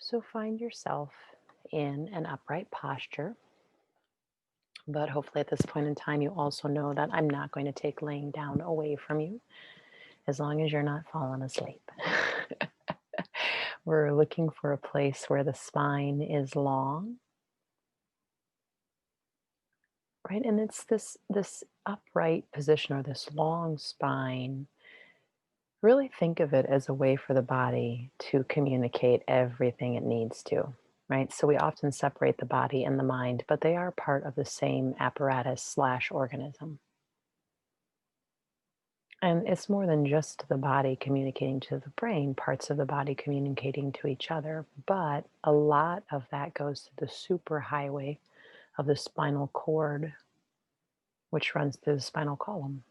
So find yourself in an upright posture, but hopefully at this point in time, you also know that I'm not going to take laying down away from you as long as you're not falling asleep. We're looking for a place where the spine is long, right? And it's this upright position or this long spine. Really think of it as a way for the body to communicate everything it needs to, right? So we often separate the body and the mind, but they are part of the same apparatus slash organism. And it's more than just the body communicating to the brain, parts of the body communicating to each other, but a lot of that goes to the superhighway of the spinal cord, which runs through the spinal column.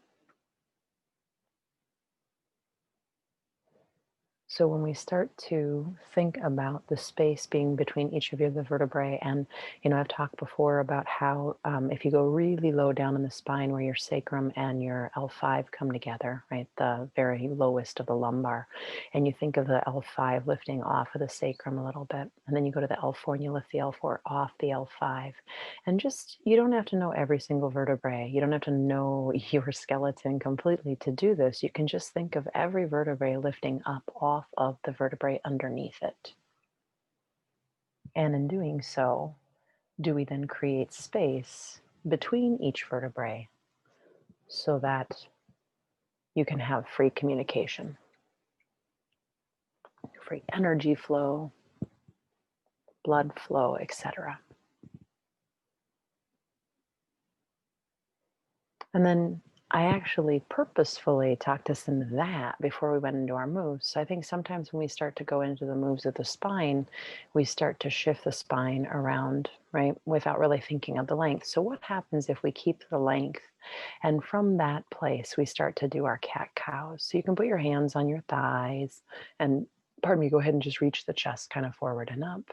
So when we start to think about the space being between each of the vertebrae, and I've talked before about how if you go really low down in the spine where your sacrum and your L5 come together, right, the very lowest of the lumbar, and you think of the L5 lifting off of the sacrum a little bit, and then you go to the L4 and you lift the L4 off the L5, and just you don't have to know every single vertebrae. You don't have to know your skeleton completely to do this. You can just think of every vertebrae lifting up off of the vertebrae underneath it. And in doing so, do we then create space between each vertebrae so that you can have free communication, free energy flow, blood flow, etc. And then I actually purposefully talked us into that before we went into our moves. So I think sometimes when we start to go into the moves of the spine, we start to shift the spine around, right, without really thinking of the length. So what happens if we keep the length? And from that place, we start to do our cat cows. So you can put your hands on your thighs and, pardon me, go ahead and just reach the chest kind of forward and up.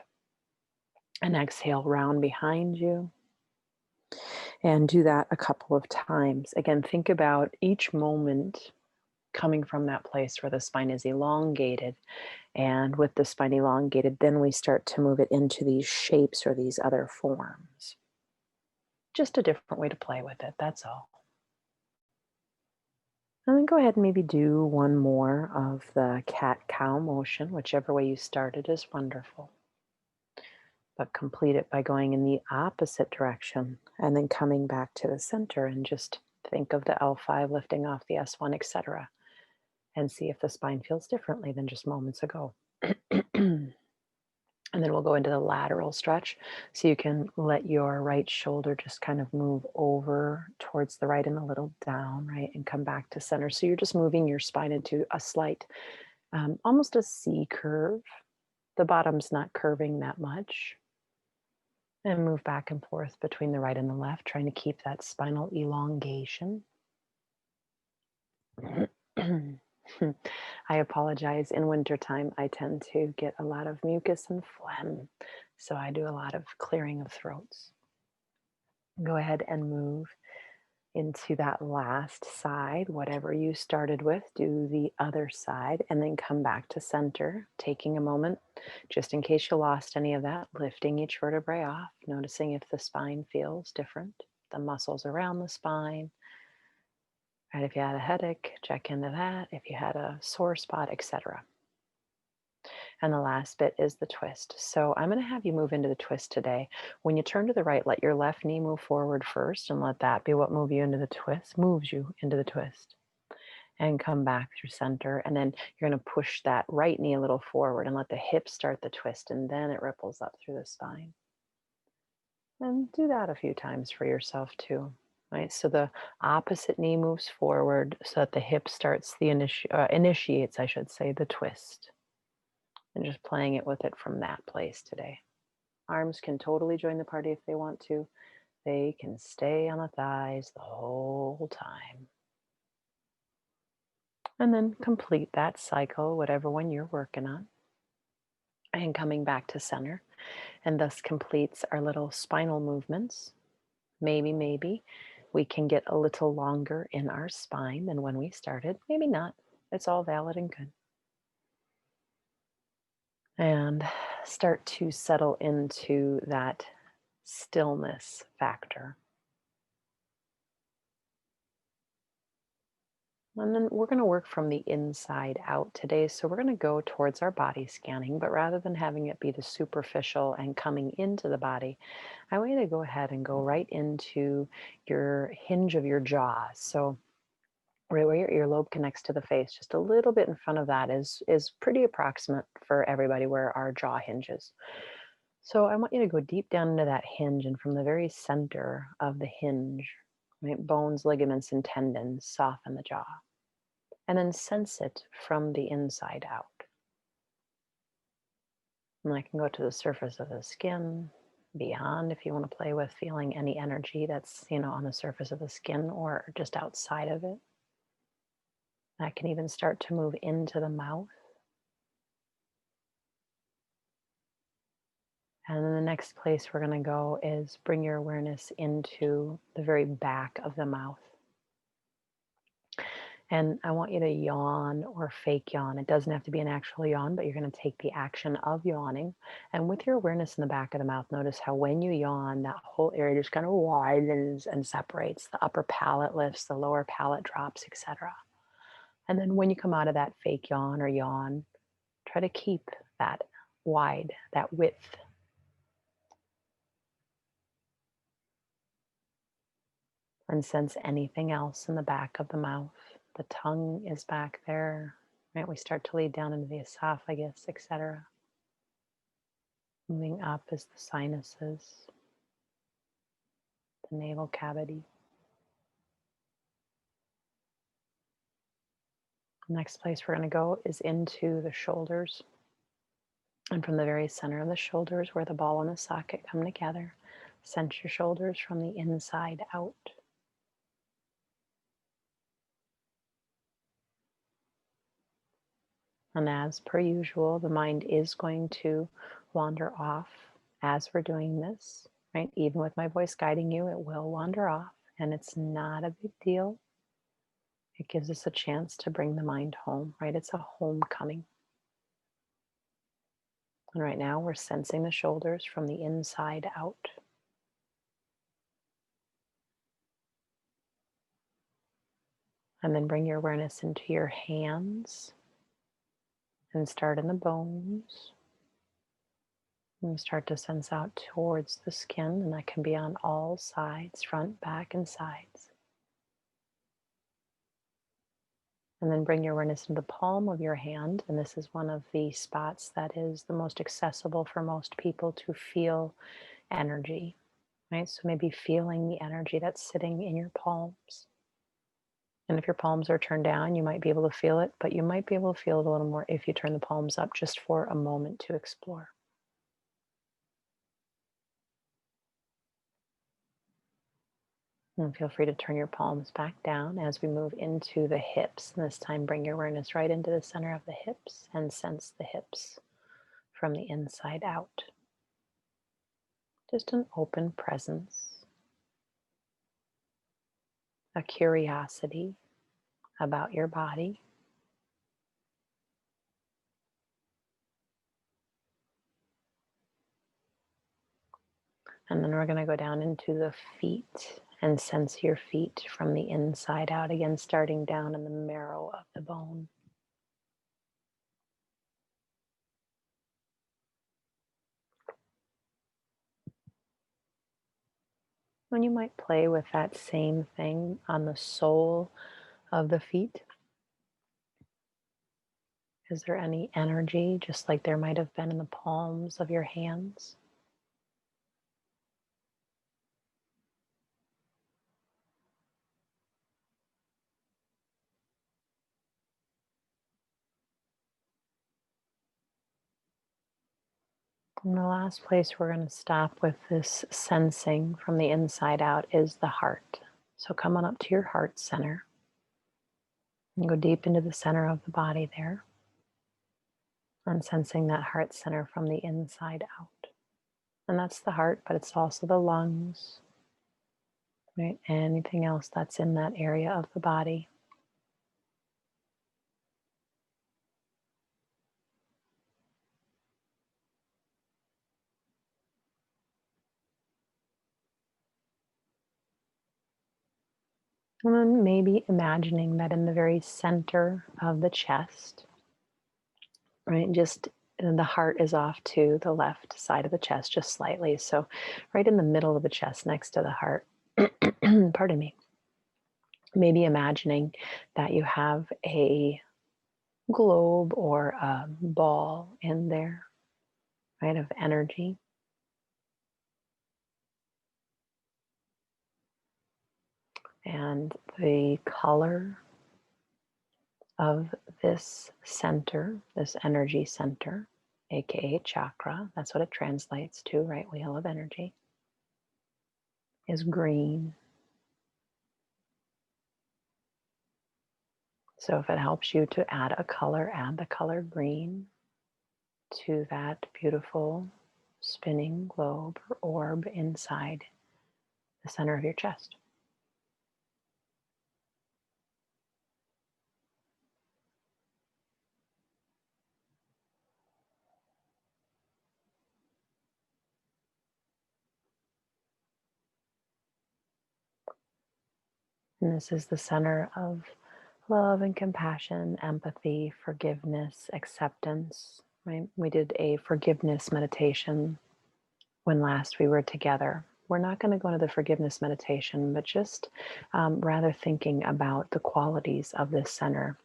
And exhale, round behind you. And do that a couple of times. Again, think about each moment coming from that place where the spine is elongated. And with the spine elongated, then we start to move it into these shapes or these other forms. Just a different way to play with it, that's all. And then go ahead and maybe do one more of the cat cow motion, whichever way you started is wonderful. But complete it by going in the opposite direction and then coming back to the center and just think of the L5 lifting off the S1, etc. And see if the spine feels differently than just moments ago. And then we'll go into the lateral stretch. So you can let your right shoulder just kind of move over towards the right and a little down, right? And come back to center. So you're just moving your spine into a slight, almost a C curve. The bottom's not curving that much. And move back and forth between the right and the left, trying to keep that spinal elongation. I apologize. In wintertime, I tend to get a lot of mucus and phlegm. So I do a lot of clearing of throats. Go ahead and move into that last side. Whatever you started with, do the other side and then come back to center, taking a moment just in case you lost any of that, lifting each vertebrae off, noticing if the spine feels different, the muscles around the spine. Right, if you had a headache, check into that. If you had a sore spot, etc. And the last bit is the twist. So I'm going to have you move into the twist today. When you turn to the right, let your left knee move forward first and let that be what moves you into the twist. And come back through center. And then you're going to push that right knee a little forward and let the hips start the twist. And then it ripples up through the spine. And do that a few times for yourself too. Right, so the opposite knee moves forward so that the hip starts initiates, I should say, the twist. And just playing it with it from that place today. Arms can totally join the party if they want to. They can stay on the thighs the whole time. And then complete that cycle, whatever one you're working on. And coming back to center. And thus completes our little spinal movements. Maybe we can get a little longer in our spine than when we started. Maybe not. It's all valid and good. And start to settle into that stillness factor. And then we're going to work from the inside out today. So we're going to go towards our body scanning, but rather than having it be the superficial and coming into the body, I want you to go ahead and go right into your hinge of your jaw. So right where your earlobe connects to the face, just a little bit in front of that is pretty approximate for everybody where our jaw hinges. So I want you to go deep down into that hinge, and from the very center of the hinge, right, bones, ligaments, and tendons soften the jaw. And then sense it from the inside out. And I can go to the surface of the skin, beyond if you want to play with feeling any energy that's, on the surface of the skin or just outside of it. I can even start to move into the mouth. And then the next place we're going to go is bring your awareness into the very back of the mouth. And I want you to yawn or fake yawn. It doesn't have to be an actual yawn, but you're going to take the action of yawning. And with your awareness in the back of the mouth, notice how when you yawn, that whole area just kind of widens and separates. The upper palate lifts, the lower palate drops, etc. And then when you come out of that fake yawn or yawn, try to keep that wide, that width. And sense anything else in the back of the mouth. The tongue is back there, right? We start to lead down into the esophagus, etc. Moving up is the sinuses, the navel cavity. The next place we're going to go is into the shoulders. And from the very center of the shoulders, where the ball and the socket come together, sense your shoulders from the inside out. And as per usual, the mind is going to wander off as we're doing this, right? Even with my voice guiding you, it will wander off, and it's not a big deal. It gives us a chance to bring the mind home, right? It's a homecoming. And right now we're sensing the shoulders from the inside out. And then bring your awareness into your hands and start in the bones. And start to sense out towards the skin, and that can be on all sides, front, back, and sides. And then bring your awareness into the palm of your hand. And this is one of the spots that is the most accessible for most people to feel energy, right? So maybe feeling the energy that's sitting in your palms. And if your palms are turned down, you might be able to feel it, but you might be able to feel it a little more if you turn the palms up just for a moment to explore. And feel free to turn your palms back down as we move into the hips. And this time, bring your awareness right into the center of the hips and sense the hips from the inside out. Just an open presence, a curiosity about your body. And then we're going to go down into the feet and sense your feet from the inside out, again starting down in the marrow of the bone. And you might play with that same thing on the sole of the feet. Is there any energy, just like there might have been in the palms of your hands? And the last place we're going to stop with this sensing from the inside out is the heart. So come on up to your heart center and go deep into the center of the body there. And sensing that heart center from the inside out. And that's the heart, but it's also the lungs, right? Anything else that's in that area of the body. And then maybe imagining that in the very center of the chest, right, just and the heart is off to the left side of the chest, just slightly. So, right in the middle of the chest next to the heart, pardon me, maybe imagining that you have a globe or a ball in there, right, of energy. And the color of this center, this energy center, aka chakra, that's what it translates to, right? Wheel of energy, is green. So if it helps you to add a color, add the color green to that beautiful spinning globe or orb inside the center of your chest. And this is the center of love and compassion, empathy, forgiveness, acceptance, right? We did a forgiveness meditation when last we were together. We're not going to go into the forgiveness meditation, but just rather thinking about the qualities of this center.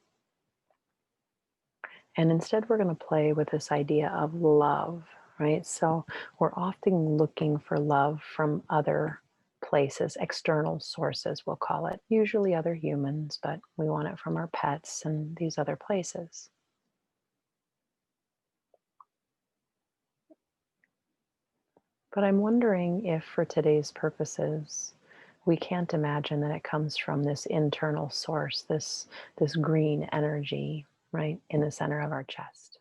And instead, we're going to play with this idea of love, right? So we're often looking for love from other places, external sources, we'll call it, usually other humans, but we want it from our pets and these other places. But I'm wondering if, for today's purposes, we can't imagine that it comes from this internal source, this green energy, right, in the center of our chest.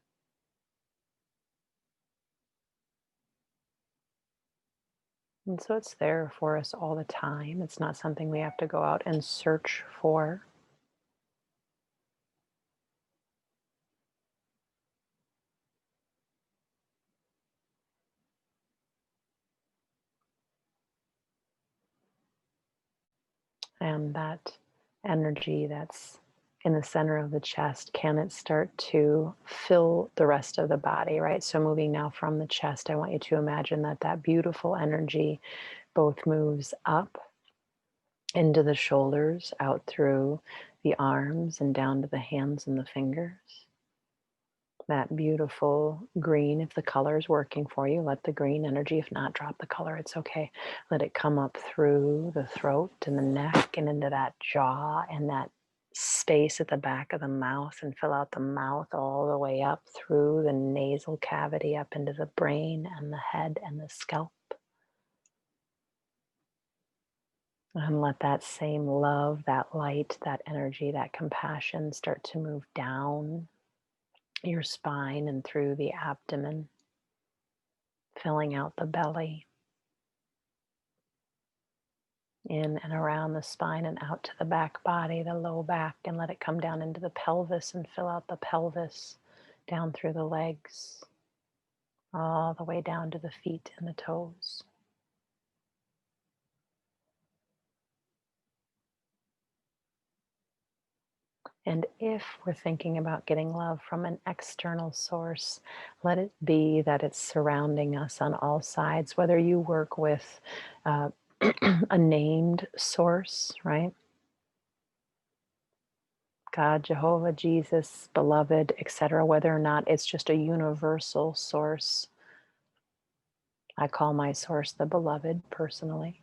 And so it's there for us all the time. It's not something we have to go out and search for. And that energy that's in the center of the chest, can it start to fill the rest of the body, right? So moving now from the chest, I want you to imagine that that beautiful energy both moves up into the shoulders, out through the arms, and down to the hands and the fingers. That beautiful green, if the color is working for you, let the green energy, if not, drop the color, it's okay. Let it come up through the throat and the neck and into that jaw and that space at the back of the mouth, and fill out the mouth all the way up through the nasal cavity, up into the brain and the head and the scalp. And let that same love, that light, that energy, that compassion start to move down your spine and through the abdomen, filling out the belly, in and around the spine and out to the back body, the low back, and let it come down into the pelvis and fill out the pelvis, down through the legs, all the way down to the feet and the toes. And if we're thinking about getting love from an external source, let it be that it's surrounding us on all sides, whether you work with uh, a named source, right? God, Jehovah, Jesus, beloved, etc., whether or not it's just a universal source. I call my source the beloved personally.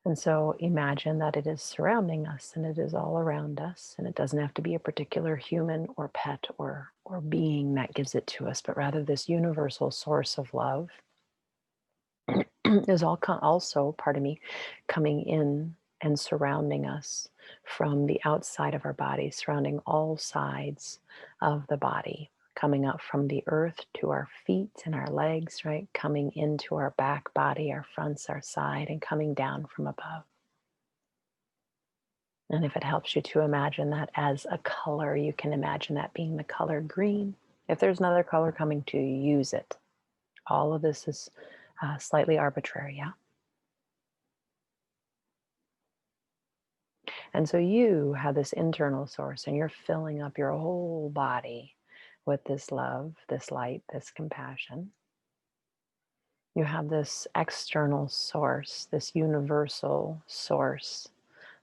And so imagine that it is surrounding us and it is all around us. And it doesn't have to be a particular human or pet or being that gives it to us, but rather this universal source of love is also, pardon me, coming in and surrounding us from the outside of our body, surrounding all sides of the body, coming up from the earth to our feet and our legs, right? Coming into our back body, our fronts, our side, and coming down from above. And if it helps you to imagine that as a color, you can imagine that being the color green. If there's another color coming to you, use it. All of this is Slightly arbitrary, yeah. And so you have this internal source, and you're filling up your whole body with this love, this light, this compassion. You have this external source, this universal source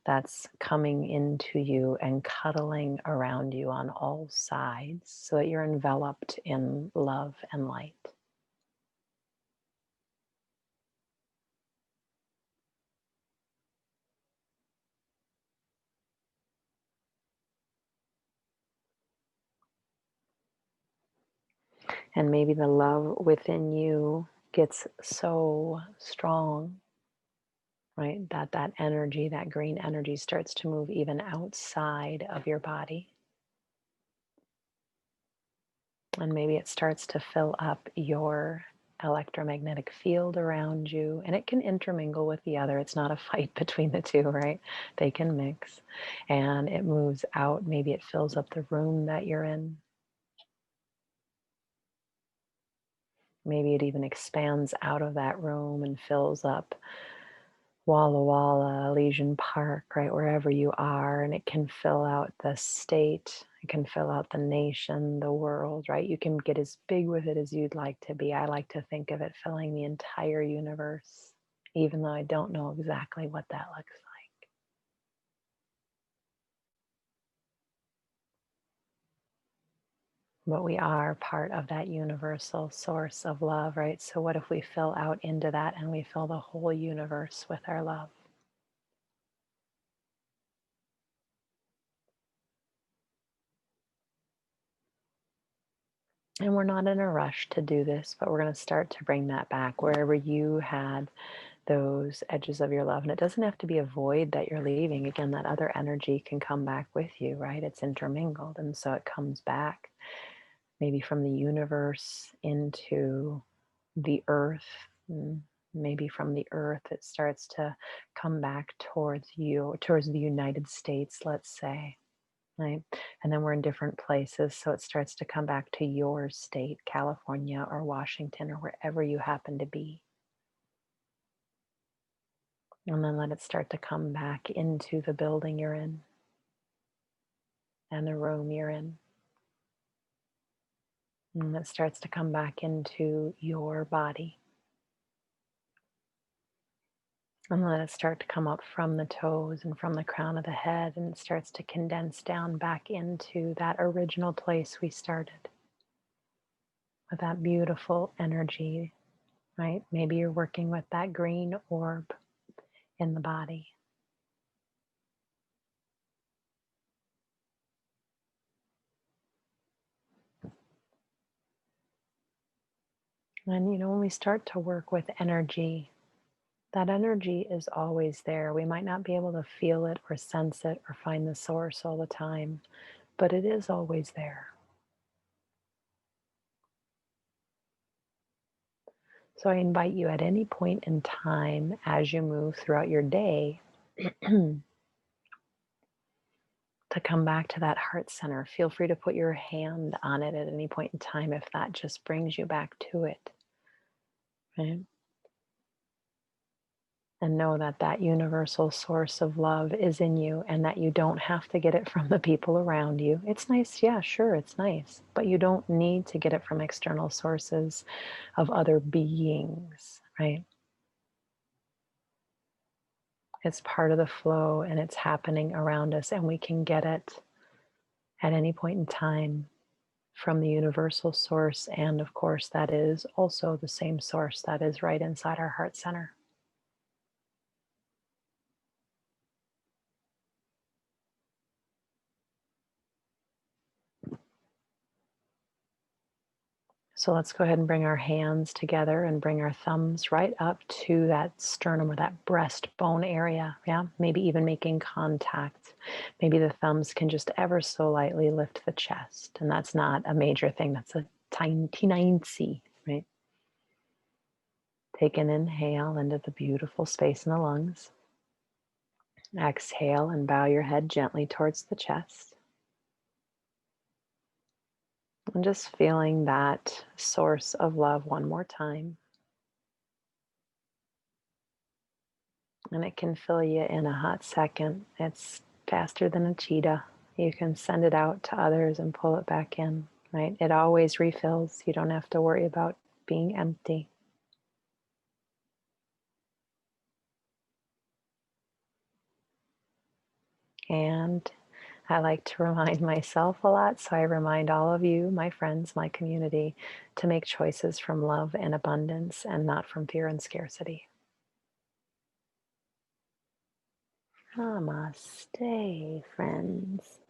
that's coming into you and cuddling around you on all sides so that you're enveloped in love and light. And maybe the love within you gets so strong, right? That energy, that green energy starts to move even outside of your body. And maybe it starts to fill up your electromagnetic field around you, and it can intermingle with the other. It's not a fight between the two, right? They can mix, and it moves out. Maybe it fills up the room that you're in. Maybe it even expands out of that room and fills up Walla Walla, Elysian Park, right, wherever you are, and it can fill out the state, it can fill out the nation, the world, right? You can get as big with it as you'd like to be. I like to think of it filling the entire universe, even though I don't know exactly what that looks like. But we are part of that universal source of love, right? So, what if we fill out into that and we fill the whole universe with our love? And we're not in a rush to do this, but we're going to start to bring that back wherever you had those edges of your love. And it doesn't have to be a void that you're leaving. Again, that other energy can come back with you, right? It's intermingled. And so it comes back maybe from the universe into the earth. Maybe from the earth, it starts to come back towards you, towards the United States, let's say. Right. And then we're in different places. So it starts to come back to your state, California or Washington or wherever you happen to be. And then let it start to come back into the building you're in and the room you're in. And it starts to come back into your body. And let it start to come up from the toes and from the crown of the head. And it starts to condense down back into that original place we started with that beautiful energy, right? Maybe you're working with that green orb in the body. And when we start to work with energy, that energy is always there. We might not be able to feel it or sense it or find the source all the time, but it is always there. So I invite you at any point in time as you move throughout your day to come back to that heart center. Feel free to put your hand on it at any point in time if that just brings you back to it. Right? And know that that universal source of love is in you and that you don't have to get it from the people around you. It's nice, yeah, sure, it's nice, but you don't need to get it from external sources of other beings, right? It's part of the flow and it's happening around us, and we can get it at any point in time from the universal source. And of course, that is also the same source that is right inside our heart center. So let's go ahead and bring our hands together and bring our thumbs right up to that sternum or that breastbone area. Yeah, maybe even making contact. Maybe the thumbs can just ever so lightly lift the chest. And that's not a major thing, that's a tiny, teensy, right? Take an inhale into the beautiful space in the lungs. Exhale and bow your head gently towards the chest. And just feeling that source of love one more time. and it can fill you in a hot second. It's faster than a cheetah. You can send it out to others and pull it back in, right? It always refills. You don't have to worry about being empty. And I like to remind myself a lot, so I remind all of you, my friends, my community, to make choices from love and abundance and not from fear and scarcity. Namaste, friends.